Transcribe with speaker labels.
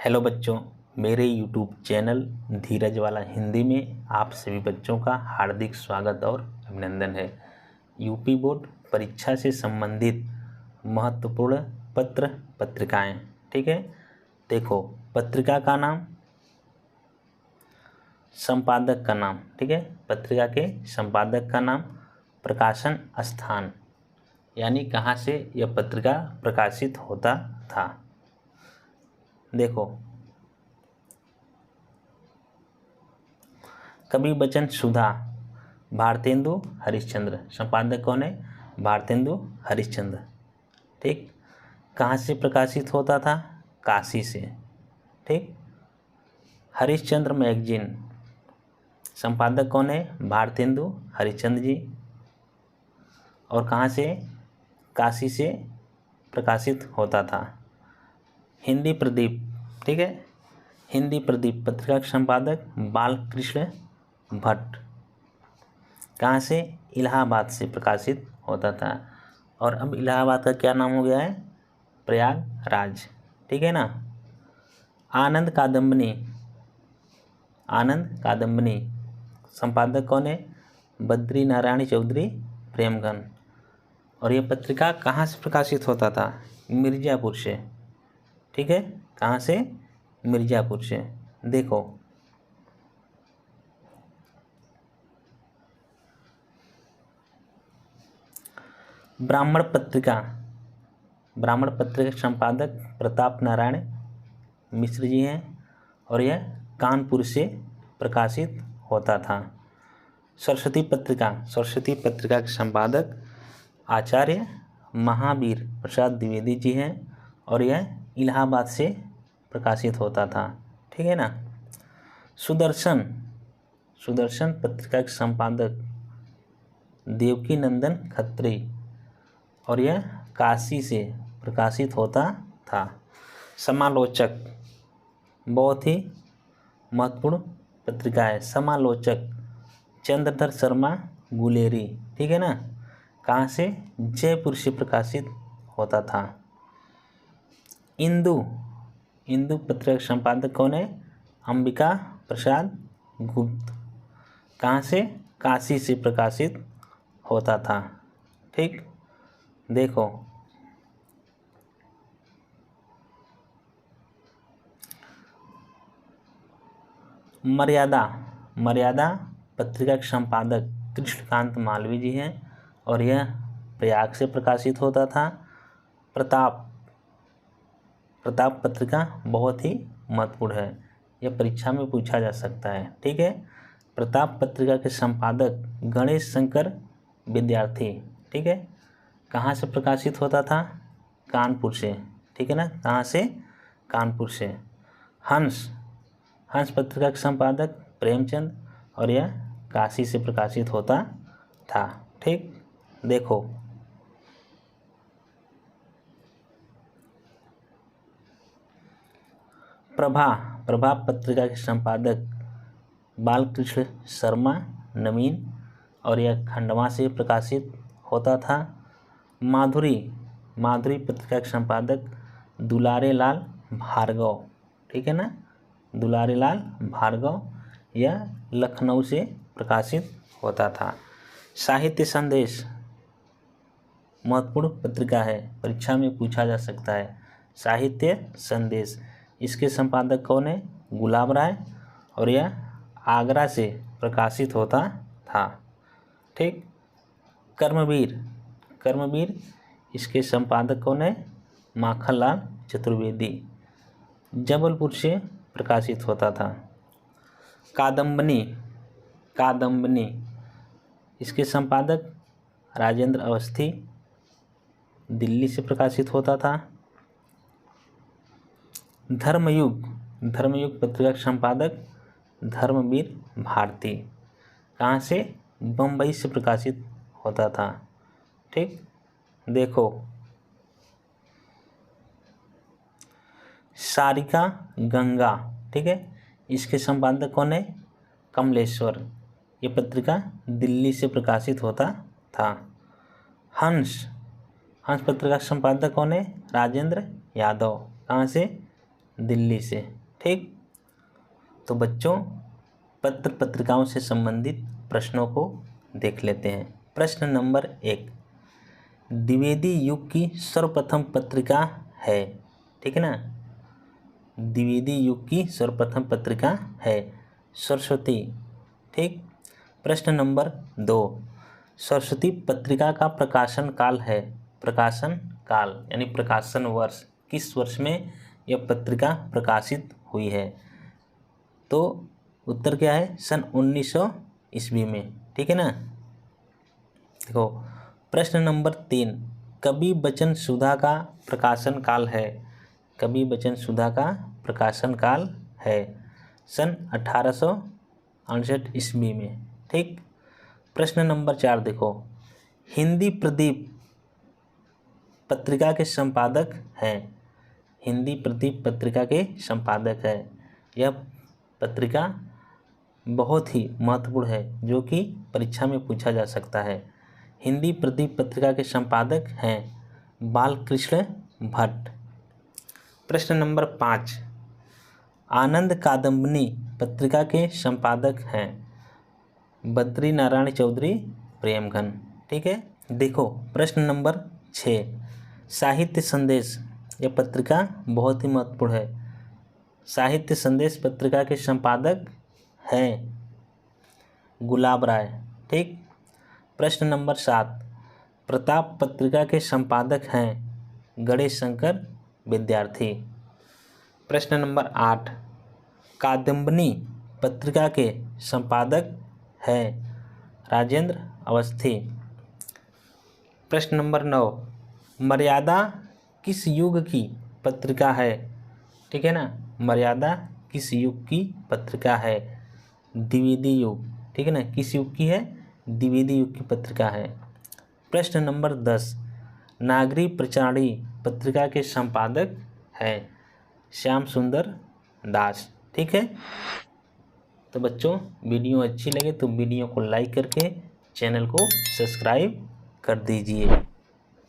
Speaker 1: Hello बच्चों, मेरे YouTube channel धीरज वाला हिंदी में आप सभी बच्चों का हार्दिक स्वागत और अभिनंदन है। यूपी बोर्ड परीक्षा से संबंधित महत्वपूर्ण पत्र पत्रिकाएं, ठीक है। देखो, पत्रिका का नाम, संपादक का नाम, ठीक है। पत्रिका के संपादक का नाम, प्रकाशन स्थान यानी कहाँ से यह पत्रिका प्रकाशित होता था। देखो, कवि बचन सुधा, भारतेंदु हरिश्चंद्र। संपादक कौन है? भारतेंदु हरिश्चंद्र, ठीक। कहाँ से प्रकाशित होता था? काशी से, ठीक। हरिश्चंद्र मैगजीन, संपादक कौन है? भारतेंदु हरिश्चंद्र जी। और कहाँ से? काशी से प्रकाशित होता था। हिंदी प्रदीप, ठीक है। हिंदी प्रदीप पत्रिका के संपादक बालकृष्ण भट्ट। कहाँ से? इलाहाबाद से प्रकाशित होता था। और अब इलाहाबाद का क्या नाम हो गया है? प्रयागराज, ठीक है ना। आनंद कादम्बनी, आनंद कादम्बनी संपादक कौन है? बद्री नारायण चौधरी प्रेमगन। और यह पत्रिका कहाँ से प्रकाशित होता था? मिर्ज़ापुर से, ठीक है। कहाँ से? मिर्ज़ापुर से। देखो, ब्राह्मण पत्रिका, ब्राह्मण पत्रिका के संपादक प्रताप नारायण मिश्र जी हैं। और यह कानपुर से प्रकाशित होता था। सरस्वती पत्रिका, सरस्वती पत्रिका के संपादक आचार्य महावीर प्रसाद द्विवेदी जी हैं। और यह इलाहाबाद से प्रकाशित होता था, ठीक है ना। सुदर्शन, सुदर्शन पत्रिका के संपादक देवकी नंदन खत्री। और यह काशी से प्रकाशित होता था। समालोचक, बहुत ही महत्वपूर्ण पत्रिका है। समालोचक चंद्रधर शर्मा गुलेरी, ठीक है ना। कहाँ से? जयपुर से प्रकाशित होता था। इंदु, इंदु पत्रिका के संपादक कौन है? अंबिका प्रसाद गुप्त। कहाँ से? काशी से प्रकाशित होता था, ठीक। देखो, मर्यादा, मर्यादा पत्रिका के संपादक कृष्णकांत मालवीय जी हैं। और यह प्रयाग से प्रकाशित होता था। प्रताप, प्रताप पत्रिका बहुत ही महत्वपूर्ण है, यह परीक्षा में पूछा जा सकता है, ठीक है। प्रताप पत्रिका के संपादक गणेश शंकर विद्यार्थी, ठीक है। कहाँ से प्रकाशित होता था? कानपुर से, ठीक है ना। कहाँ से? कानपुर से। हंस, हंस पत्रिका के संपादक प्रेमचंद। और यह काशी से प्रकाशित होता था, ठीक। देखो, प्रभा, प्रभा पत्रिका के संपादक बालकृष्ण शर्मा नवीन। और यह खंडवा से प्रकाशित होता था। माधुरी, माधुरी पत्रिका के संपादक दुलारे लाल भार्गव, ठीक है ना। दुलारे लाल भार्गव, यह लखनऊ से प्रकाशित होता था। साहित्य संदेश महत्वपूर्ण पत्रिका है, परीक्षा में पूछा जा सकता है। साहित्य संदेश, इसके संपादक कौन है? गुलाब राय। और यह आगरा से प्रकाशित होता था, ठीक। कर्मवीर, कर्मवीर इसके संपादक कौन है? माखनलाल चतुर्वेदी, जबलपुर से प्रकाशित होता था। कादम्बनी, कादम्बनी इसके संपादक राजेंद्र अवस्थी, दिल्ली से प्रकाशित होता था। धर्मयुग, धर्मयुग पत्रिका के संपादक धर्मवीर भारती। कहाँ से? बम्बई से प्रकाशित होता था, ठीक। देखो, सारिका गंगा, ठीक है। इसके संपादक कौन है? कमलेश्वर। ये पत्रिका दिल्ली से प्रकाशित होता था। हंस, हंस पत्रिका का संपादक कौन है? राजेंद्र यादव। कहाँ से? दिल्ली से। ठीक, तो बच्चों पत्र पत्रिकाओं से संबंधित प्रश्नों को देख लेते हैं। प्रश्न नंबर 1, द्विवेदी युग की सर्वप्रथम पत्रिका है। ठीक है ना, द्विवेदी युग की सर्वप्रथम पत्रिका है सरस्वती। ठीक, प्रश्न नंबर 2, सरस्वती पत्रिका का प्रकाशन काल है। प्रकाशन काल यानी प्रकाशन वर्ष, किस वर्ष में यह पत्रिका प्रकाशित हुई है? तो उत्तर क्या है? सन 1900 ईस्वी में। ठीक है ना। देखो प्रश्न नंबर 3, कवि वचन सुधा का प्रकाशन काल है। कवि वचन सुधा का प्रकाशन काल है सन 1868 ईस्वी में। ठीक, प्रश्न नंबर 4 देखो, हिंदी प्रदीप पत्रिका के संपादक हैं। हिंदी प्रदीप पत्रिका के संपादक है। यह पत्रिका बहुत ही महत्वपूर्ण है, जो कि परीक्षा में पूछा जा सकता है। हिंदी प्रदीप पत्रिका के संपादक हैं बालकृष्ण भट्ट। प्रश्न नंबर 5, आनंद कादम्बिनी पत्रिका के संपादक हैं बद्री नारायण चौधरी प्रेमघन। ठीक है। देखो प्रश्न नंबर 6, साहित्य संदेश, यह पत्रिका बहुत ही महत्वपूर्ण है। साहित्य संदेश पत्रिका के संपादक हैं गुलाब राय। ठीक, प्रश्न नंबर 7, प्रताप पत्रिका के संपादक हैं गणेश शंकर विद्यार्थी। प्रश्न नंबर 8, कादम्बिनी पत्रिका के संपादक हैं राजेंद्र अवस्थी। प्रश्न नंबर 9, मर्यादा किस युग की पत्रिका है? ठीक है ना, मर्यादा किस युग की पत्रिका है? द्विवेदी युग। ठीक है ना, किस युग की है? द्विवेदी युग की पत्रिका है। प्रश्न नंबर 10, नागरी प्रचारणी पत्रिका के संपादक हैं श्याम सुंदर दास। ठीक है। तो बच्चों वीडियो अच्छी लगे तो वीडियो को लाइक करके चैनल को सब्सक्राइब कर दीजिए।